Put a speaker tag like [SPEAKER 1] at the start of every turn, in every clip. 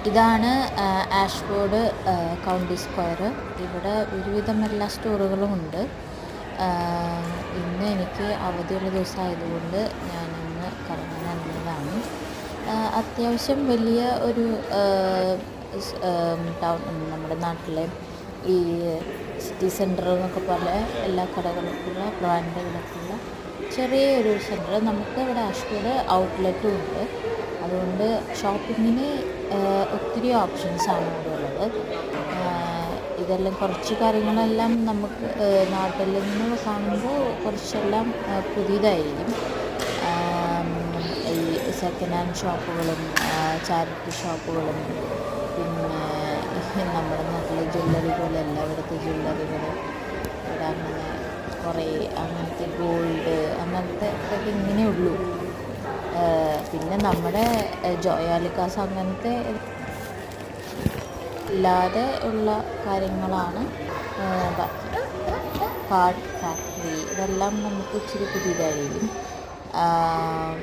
[SPEAKER 1] ഇതാണ് Ashford county square. ഇവിടെ ഒരുവിധം എല്ലാ സ്റ്റോറുകളും ഉണ്ട്. ഇന്ന് എനിക്ക് അവധിയുള്ള ദിവസമായതുകൊണ്ട് ഞാനിന്ന് കറങ്ങാൻ ഇറങ്ങിയതാണ്. അത്യാവശ്യം വലിയ ഒരു ടൗൺ, നമ്മുടെ നാട്ടിലെ ഈ സിറ്റി സെൻറ്റർ എന്നൊക്കെ പോലെ എല്ലാ കടകൾക്കുള്ള ബ്രാൻഡുകളൊക്കെയുള്ള ചെറിയൊരു സെൻറ്റർ. നമുക്ക് ഇവിടെ ആഷ്ഫോർഡ് ഔട്ട്ലെറ്റും ഉണ്ട്. അതുകൊണ്ട് ഷോപ്പിങ്ങിന് ഒത്തിരി ഓപ്ഷൻസാണ് ഇവിടെ ഉള്ളത്. ഇതെല്ലാം കുറച്ച് കാര്യങ്ങളെല്ലാം നമുക്ക് നാട്ടിൽ നിന്ന് കാണുമ്പോൾ കുറച്ചെല്ലാം പുതിയതായിരിക്കും. ഈ സെക്കൻഡ് ഹാൻഡ് ഷോപ്പുകളും ചാരിറ്റി ഷോപ്പുകളും പിന്നെ നമ്മുടെ നാട്ടിലെ ജ്വല്ലറി പോലെയല്ല ഇവിടുത്തെ ജ്വല്ലറികൾ. ഇവിടെ അങ്ങനെ കുറേ അങ്ങനത്തെ ഗോൾഡ് അങ്ങനത്തെ ഇതൊക്കെ ഇങ്ങനെ ഉള്ളൂ. പിന്നെ നമ്മുടെ ജോയാലുക്കാസ് അങ്ങനത്തെ ഇല്ലാതെ ഉള്ള കാര്യങ്ങളാണ് ബാക്കി. കാർഡ് ഫാക്ടറി ഇതെല്ലാം നമുക്ക് ഇച്ചിരി പുതിയതായിരിക്കും.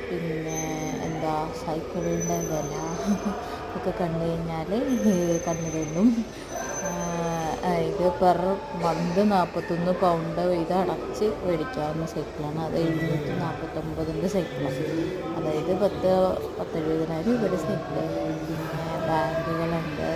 [SPEAKER 1] പിന്നെ എന്താ സൈക്കിളിൻ്റെ വില ഒക്കെ കണ്ടു കഴിഞ്ഞാൽ കണ്ണു തന്നും. ഇത് പെർ മന്ത് 41 പൗണ്ട് ഇത് അടച്ച് മേടിക്കാവുന്ന സൈക്കിളാണ്. അത് 749 സൈക്കിളാണ്. അതായത് 10-70,000 രൂപയുടെ സൈക്കിൾ. പിന്നെ ബാഗുകളുണ്ട്.